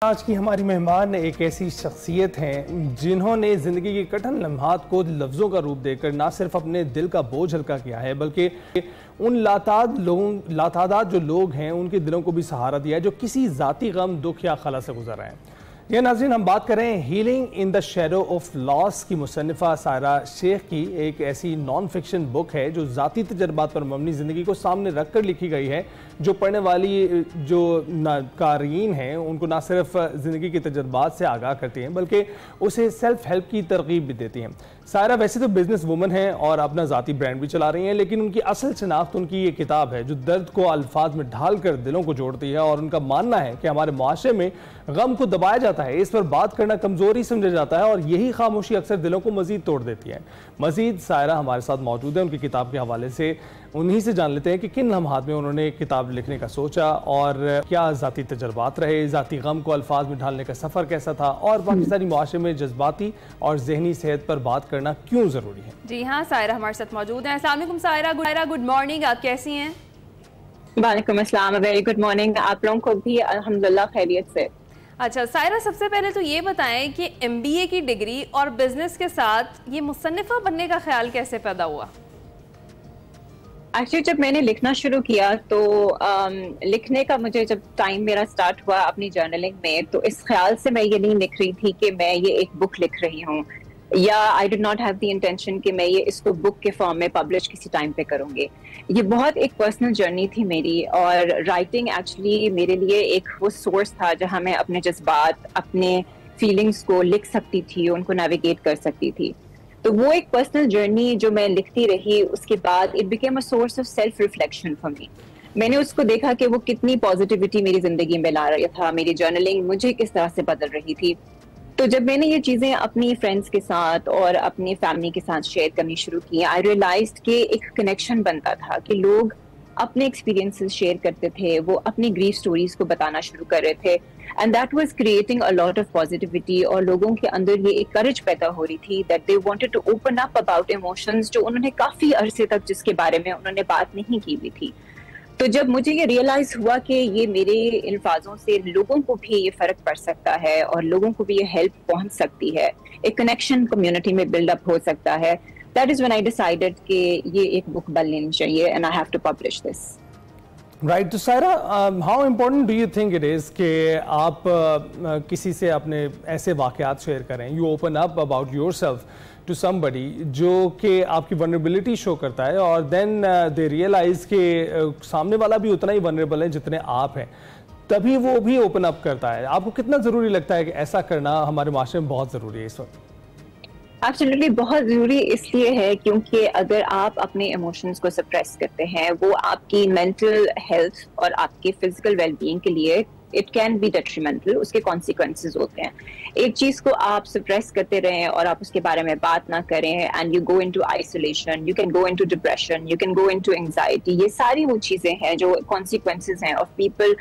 آج کی ہماری مہمان ایک ایسی شخصیت ہیں جنہوں نے زندگی کے کٹھن لمحات کو لفظوں کا روپ دے کر نہ صرف اپنے دل کا بوجھ ہلکا کیا ہے بلکہ ان لاتعداد جو لوگ ہیں ان کے دلوں کو بھی سہارا دیا ہے جو کسی ذاتی غم دکھ یا خلا سے گزر رہے ہیں۔ یہ ناظرین ہم بات کریں healing in the shadow of loss کی مصنفہ سائرہ شیخ کی ایک ایسی نان فکشن بک ہے جو ذاتی تجربات پر مبنی زندگی کو سامنے رکھ کر لکھی گئی ہے، جو پڑھنے والی جو قارئین ہیں ان کو نہ صرف زندگی کے تجربات سے آگاہ کرتی ہیں بلکہ اسے سیلف ہیلپ کی ترغیب بھی دیتی ہیں۔ سائرہ ویسے تو بزنس وومن ہیں اور اپنا ذاتی برانڈ بھی چلا رہی ہیں، لیکن ان کی اصل شناخت ان کی یہ کتاب ہے جو درد کو الفاظ میں ڈھال کر دلوں کو جوڑتی ہے، اور ان کا ماننا ہے کہ ہمارے معاشرے میں غم کو دبایا جاتا ہے، اس پر بات کرنا کمزوری سمجھا جاتا ہے اور یہی خاموشی اکثر دلوں کو مزید توڑ دیتی ہے۔ مزید سائرہ ہمارے ساتھ موجود ہے، ان کی کتاب کے حوالے سے انہی سے جان لیتے ہیں کہ کن لمحات میں انہوں نے کتاب لکھنے کا سوچا اور کیا ذاتی تجربات رہے، ذاتی غم کو الفاظ میں ڈھالنے کا سفر کیسا تھا، اور پاکستانی معاشرے میں جذباتی اور ذہنی صحت پر بات کرنا کیوں ضروری ہے۔ جی ہاں، سائرہ ہمارے ساتھ موجود ہیں۔ السلام علیکم سائرہ، گڈ مارننگ، آپ کیسی ہیں؟ وعلیکم السلام، ویری گڈ مارننگ، آپ لوگوں کو بھی الحمدللہ خیریت سے۔ اچھا سائرہ، سب سے پہلے تو یہ بتائیں کہ MBA کی ڈگری اور بزنس کے ساتھ یہ مصنفہ بننے کا خیال کیسے پیدا ہوا؟ ایکچولی جب میں نے لکھنا شروع کیا تو لکھنے کا مجھے جب ٹائم میرا سٹارٹ ہوا اپنی جرنلنگ میں، تو اس خیال سے میں یہ نہیں لکھ رہی تھی کہ میں یہ ایک بک لکھ رہی ہوں، یا I did not have the intention کہ میں یہ اس کو بک کے فارم میں پبلش کسی ٹائم پہ کروں گی۔ یہ بہت ایک پرسنل جرنی تھی میری، اور رائٹنگ ایکچولی میرے لیے ایک وہ سورس تھا جہاں میں اپنے جذبات، اپنے فیلنگس کو لکھ سکتی تھی، ان کو نیویگیٹ کر سکتی تھی۔ تو وہ ایک پرسنل جرنی جو میں لکھتی رہی، اس کے بعد it became a source of self reflection for me. میں نے اس کو دیکھا کہ وہ کتنی پازیٹیوٹی میری زندگی میں لا رہا تھا، میری جرنلنگ مجھے کس طرح سے بدل رہی تھی۔ تو جب میں نے یہ چیزیں اپنی فرینڈس کے ساتھ اور اپنی فیملی کے ساتھ شیئر کرنی شروع کی، آئی ریئلائزڈ کہ ایک کنیکشن بنتا تھا کہ لوگ اپنے ایکسپیرینسز شیئر کرتے تھے، وہ اپنی گریف سٹوریز کو بتانا شروع کر رہے تھے، and that was creating a lot of positivity, اور لوگوں کے اندر یہ ایک کرج پیدا ہو رہی تھی that they wanted to open up about emotions جو انہوں نے کافی عرصے تک جس کے بارے میں انہوں نے بات نہیں کی ہوئی تھی۔ تو جب مجھے یہ ریئلائز ہوا کہ یہ میرے الفاظوں سے لوگوں کو بھی یہ فرق پڑ سکتا ہے اور لوگوں کو بھی یہ ہیلپ پہنچ سکتی ہے، ایک کنیکشن کمیونٹی میں بلڈ اپ ہو سکتا ہے، that is when I decided کہ یہ ایک بک بن لینی چاہیے and I have to publish this. Right, تو Saira how important do you think it is کہ آپ کسی سے اپنے ایسے واقعات شیئر کریں، you open up about yourself to somebody جو کہ آپ کی ونریبلٹی شو کرتا ہے، اور دین دے ریئلائز کہ سامنے والا بھی اتنا ہی ونریبل ہے جتنے آپ ہیں، تبھی وہ بھی اوپن اپ کرتا ہے۔ آپ کو کتنا ضروری لگتا ہے کہ ایسا کرنا ہمارے معاشرے میں بہت ضروری ہے اس وقت؟ ایبسلیٹلی بہت ضروری اس لیے ہے کیونکہ اگر آپ اپنے ایموشنز کو سپریس کرتے ہیں، وہ آپ کی مینٹل ہیلتھ اور آپ کے فزیکل ویل بینگ کے لیے اٹ کین بی ڈیٹریمنٹل، اس کے کانسیکوینسز ہوتے ہیں۔ ایک چیز کو آپ سپریس کرتے رہیں اور آپ اس کے بارے میں بات نہ کریں، and you go into isolation, you can go into depression, you can go into anxiety, یہ ساری وہ چیزیں ہیں جو کانسیکوینسز ہیں of people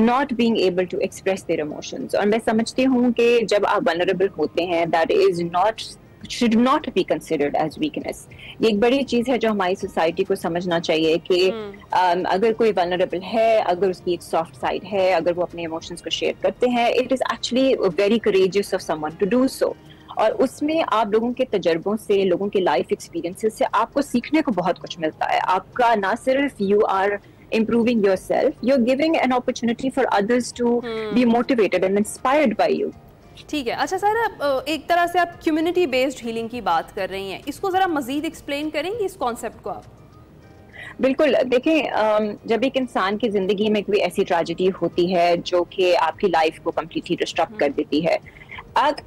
not being able to express their emotions۔ اور میں سمجھتی ہوں کہ جب آپ vulnerable ہوتے ہیں that is not should not be considered as weakness۔ یہ ایک بڑی چیز ہے جو ہماری سوسائٹی کو سمجھنا چاہیے کہ اگر کوئی vulnerable ہے، اگر اس کی ایک سافٹ سائڈ ہے، اگر وہ اپنے ایموشنز کو شیئر کرتے ہیں، it is actually very courageous of someone to do so۔ اور اس میں آپ لوگوں کے تجربوں سے، لوگوں کے لائف ایکسپیرینسز سے آپ کو سیکھنے کو بہت کچھ ملتا ہے۔ آپ کا نہ صرف you are improving yourself, you're giving an opportunity for others to be motivated and inspired by you۔ ٹھیک ہے، اچھا سائرہ، ایک طرح سے آپ کمیونٹی بیسڈ ہیلنگ کی بات کر رہی ہیں، اس کو ذرا مزید ایکسپلین کریں گی اس کانسیپٹ کو آپ؟ بالکل، دیکھیں جب ایک انسان کی زندگی میں کوئی ایسی ٹریجڈی ہوتی ہے جو کہ آپ کی لائف کو کمپلیٹلی ڈسٹرب کر دیتی ہے،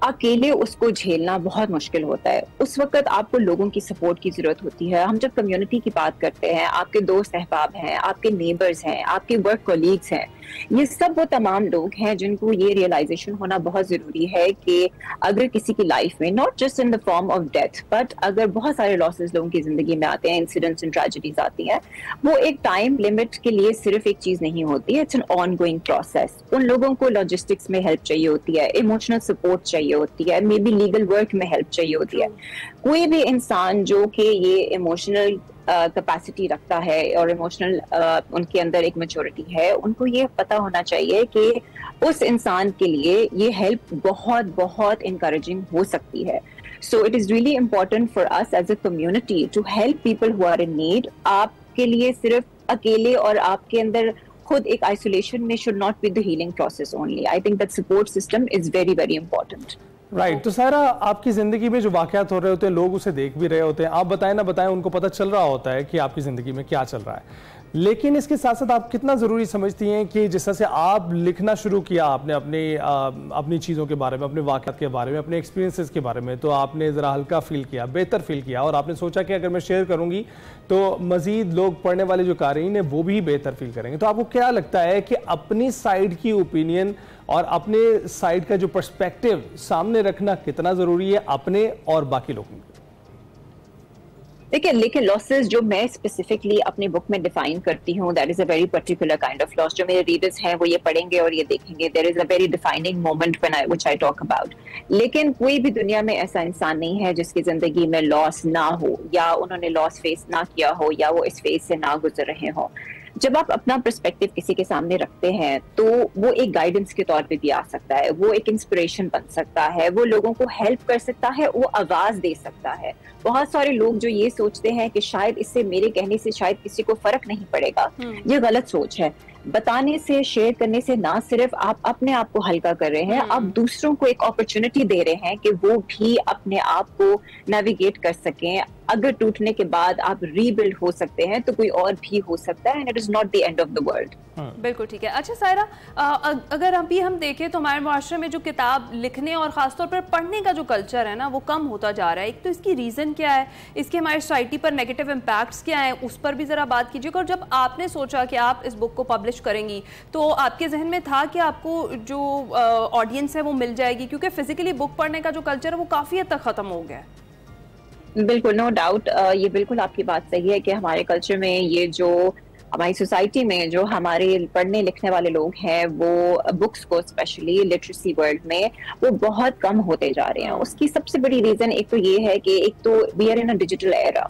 اکیلے اس کو جھیلنا بہت مشکل ہوتا ہے۔ اس وقت آپ کو لوگوں کی سپورٹ کی ضرورت ہوتی ہے۔ ہم جب کمیونٹی کی بات کرتے ہیں، آپ کے دوست احباب ہیں، آپ کے نیبرز ہیں، آپ کے ورک کولیگز ہیں، یہ سب وہ تمام لوگ ہیں جن کو یہ ریئلائزیشن ہونا بہت ضروری ہے کہ اگر کسی کی لائف میں not just in the form of death but اگر بہت سارے لاسز لوگوں کی زندگی میں آتے ہیں، انسیڈنٹس اینڈ ٹریجڈیز آتی ہیں، وہ ایک ٹائم لمٹ کے لیے صرف ایک چیز نہیں ہوتی ہے، it's an ongoing process. ان لوگوں کو لاجسٹکس میں ہیلپ چاہیے ہوتی ہے، ایموشنل سپورٹ چاہیے ہوتی ہے، مے بی لیگل ورک میں ہیلپ چاہیے ہوتی ہے۔ کوئی بھی انسان جو کہ یہ ایموشنل کیپیسٹی رکھتا ہے اور ایموشنل ان کے اندر ایک میچورٹی ہے, ان کو یہ پتا ہونا چاہیے کہ اس انسان کے لیے یہ ہیلپ بہت بہت انکریجنگ ہو سکتی ہے. So it is really important for us as a community to help people who are in need. آپ کے لیے صرف اکیلے اور آپ کے اندر خود ایک آئسولیشن میں should not be the healing process only. I think that support system is very very important. Right. تو سائرہ, آپ کی زندگی میں جو واقعات ہو رہے ہوتے ہیں, لوگ اسے دیکھ بھی رہے ہوتے ہیں, آپ بتائیں نہ بتائیں ان کو پتہ چل رہا ہوتا ہے کہ آپ کی زندگی میں کیا چل رہا ہے, لیکن اس کے ساتھ ساتھ آپ کتنا ضروری سمجھتی ہیں کہ جس طرح سے آپ لکھنا شروع کیا آپ نے اپنی چیزوں کے بارے میں, اپنے واقعات کے بارے میں, اپنے ایکسپیرینسز کے بارے میں, تو آپ نے ذرا ہلکا فیل کیا, بہتر فیل کیا, اور آپ نے سوچا کہ اگر میں شیئر کروں گی تو مزید لوگ پڑھنے والے جو قارئین ہیں وہ بھی بہتر فیل کریں گے. تو آپ کو کیا لگتا ہے کہ اپنی سائیڈ کی اوپینین اور اپنے سائیڈ کا جو پرسپیکٹیو سامنے رکھنا کتنا ضروری ہے اپنے اور باقی لوگوں کے؟ دیکھیں, لیکن لاسز جو میں اسپیسیفکلی اپنی بک میں ڈیفائن کرتی ہوں, that is a very particular kind of loss. جو میرے ریڈرز ہیں وہ یہ پڑھیں گے اور یہ دیکھیں گے, there is a very defining moment which I talk about. لیکن کوئی بھی دنیا میں ایسا انسان نہیں ہے جس کی زندگی میں لاس نہ ہو, یا انہوں نے لاس فیس نہ کیا ہو, یا وہ اس فیز سے نہ گزر رہے ہوں. جب آپ اپنا پرسپیکٹیو کسی کے سامنے رکھتے ہیں تو وہ ایک گائیڈنس کے طور پہ بھی آ سکتا ہے, وہ ایک انسپریشن بن سکتا ہے, وہ لوگوں کو ہیلپ کر سکتا ہے, وہ آواز دے سکتا ہے. بہت سارے لوگ جو یہ سوچتے ہیں کہ شاید اس سے میرے کہنے سے شاید کسی کو فرق نہیں پڑے گا, یہ غلط سوچ ہے. بتانے سے, شیئر کرنے سے نہ صرف آپ اپنے آپ کو ہلکا کر رہے ہیں, آپ دوسروں کو ایک اپرچونٹی دے رہے ہیں کہ وہ بھی اپنے آپ کو نیویگیٹ کر سکیں. اگر ٹوٹنے کے بعد آپ ری بلڈ ہو سکتے ہیں تو کوئی اور بھی ہو سکتا ہے, and it is not the end of the world. بالکل ٹھیک ہے. اچھا سائرہ, اگر ابھی ہم دیکھیں تو ہمارے معاشرے میں جو کتاب لکھنے اور خاص طور پر پڑھنے کا جو کلچر ہے نا وہ کم ہوتا جا رہا ہے. ایک تو اس کی ریزن کیا ہے, اس کے ہماری سوسائٹی پر نیگیٹو امپیکٹس کیا ہیں, اس پر بھی ذرا بات کیجیے گا. اور جب آپ نے سوچا کہ آپ اس بک کو پبلش کریں گی تو آپ کے ذہن میں تھا کہ آپ کو جو آڈینس ہے وہ مل جائے گی, کیونکہ فزیکلی بک پڑھنے کا جو کلچر ہے وہ کافی حد تک ختم ہو گیا ہے؟ بالکل, نو ڈاؤٹ, یہ بالکل آپ کی بات صحیح ہے کہ ہمارے کلچر میں, یہ جو ہماری سوسائٹی میں جو ہمارے پڑھنے لکھنے والے لوگ ہیں وہ بکس کو اسپیشلی لٹریسی ورلڈ میں وہ بہت کم ہوتے جا رہے ہیں. اس کی سب سے بڑی ریزن ایک تو یہ ہے کہ ایک تو we are in a digital era,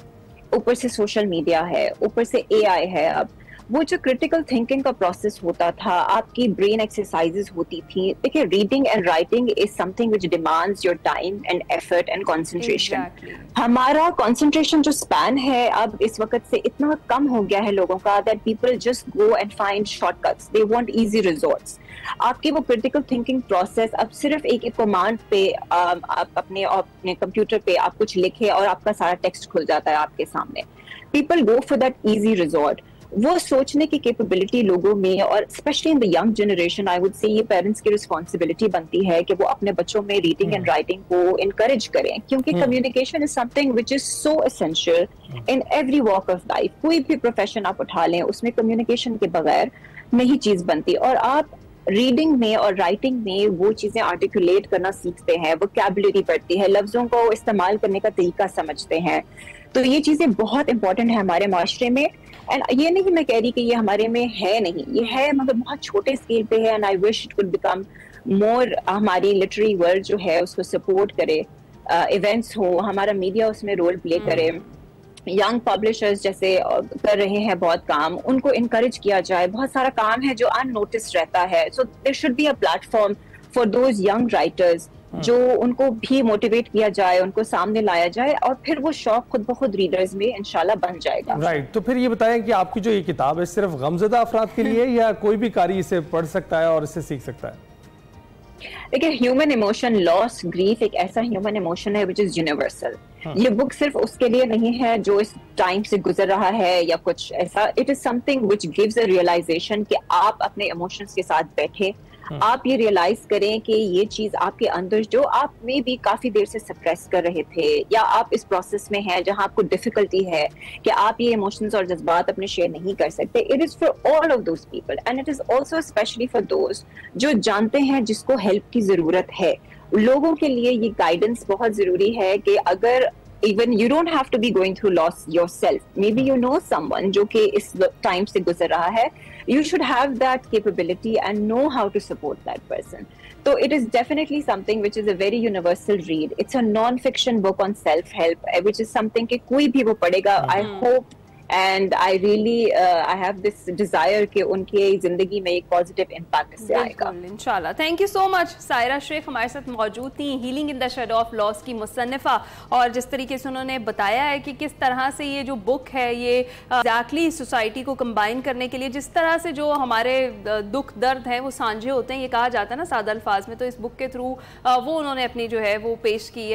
اوپر سے سوشل میڈیا ہے, اوپر سے اے آئی ہے. اب وہ جو کریٹیکل تھنکنگ کا پروسیس ہوتا تھا, آپ کی برین ایکسرسائزز ہوتی تھی. دیکھیں, reading and writing is some thing which demands your time and effort and concentration. ہمارا کنسنٹریشن جو اسپین ہے اب اس وقت سے اتنا کم ہو گیا ہے لوگوں کا, that people just go and find short cuts, they want easy resorts. آپ کی وہ کریٹیکل تھنکنگ پروسیس اب صرف ایک کمانڈ پہ آپ اپنے کمپیوٹر پہ آپ کچھ لکھے اور آپ کا سارا ٹیکسٹ کھل جاتا ہے آپ کے سامنے. People go for that easy resort. وہ سوچنے کی کیپیبلٹی لوگوں میں, اور especially in the young generation, I would say یہ پیرنٹس کی رسپانسبلٹی بنتی ہے کہ وہ اپنے بچوں میں ریڈنگ اینڈ رائٹنگ کو انکریج کریں, کیونکہ communication is some thing which is so essential in every walk of life. کوئی بھی پروفیشن آپ اٹھا لیں, اس میں کمیونیکیشن کے بغیر نہیں چیز بنتی. اور آپ ریڈنگ میں اور رائٹنگ میں وہ چیزیں آرٹیکولیٹ کرنا سیکھتے ہیں, ووکیبلری بڑھتی ہے, لفظوں کو استعمال کرنے کا طریقہ سمجھتے ہیں. تو یہ چیزیں بہت امپورٹنٹ ہیں ہمارے معاشرے میں. اینڈ یہ نہیں میں کہہ رہی کہ یہ ہمارے میں ہے نہیں, یہ ہے مگر بہت چھوٹے اسکیل پہ ہے. And I wish it could become more, ہماری لٹری ورلڈ جو ہے اس کو سپورٹ کرے, ایونٹس ہو, ہمارا میڈیا اس میں رول پلے کرے, ینگ پبلشرز جیسے کر رہے ہیں بہت کام, ان کو انکریج کیا جائے. بہت سارا کام ہے جو ان نوٹس رہتا ہے. So there should be a platform for those young writers, جو ان کو بھی موٹیویٹ کیا جائے, ان کو سامنے لایا جائے, اور پھر وہ شوق خود بخود ریڈرز میں انشاءاللہ بن جائے گا. رائٹ. تو پھر یہ بتائیں کہ آپ کی جو یہ کتاب ہے صرف غمزدہ افراد کے لیے یا کوئی بھی قاری اسے پڑھ سکتا ہے اور اسے سیکھ سکتا ہے؟ دیکھیں, ہیومن ایموشن, لاس, گریف ایک ایسا ہیومن ایموشن ہے which is universal. یہ بک صرف اس کے لیے نہیں ہے جو اس ٹائم سے گزر رہا ہے یا کچھ ایسا. It is some thing which gives a realization کہ آپ اپنے ایموشنز کے ساتھ بیٹھے, آپ یہ ریئلائز کریں کہ یہ چیز آپ کے اندر جو آپ میں بھی کافی دیر سے سپریس کر رہے تھے, یا آپ اس پروسیس میں ہیں جہاں آپ کو ڈیفیکلٹی ہے کہ آپ یہ ایموشنز اور جذبات اپنے شیئر نہیں کر سکتے. It is for all of those people, and it is also especially for those جو جانتے ہیں جس کو ہیلپ کی ضرورت ہے. لوگوں کے لیے یہ گائیڈنس بہت ضروری ہے کہ اگر even you don't have to be going through loss yourself, maybe you know someone جو کہ اس ٹائم سے گزر رہا ہے, you should have that capability and know how to support that person. So it is definitely something which is a very universal read. It's a non-fiction book on self-help, which is something کہ کوئی بھی وہ پڑھے گا. I hope and I really I have this desire کہ ان کی زندگی میں ایک پازیٹیو امپیکٹ اس سے آئے گا انشاءاللہ. Thank you so much. Saira Sheikh ہمارے ساتھ موجود تھیں, healing in the shadow of loss کی مصنفہ, اور جس طریقے سے انہوں نے بتایا ہے کہ کس طرح سے یہ جو بک ہے یہ ایگزیکٹلی سوسائٹی کو کمبائن کرنے کے لیے, جس طرح سے جو ہمارے دکھ درد ہیں وہ سانجھے ہوتے ہیں, یہ کہا جاتا ہے نا سادہ الفاظ میں, تو اس بک کے تھرو وہ انہوں نے اپنی جو ہے وہ پیش کی ہے.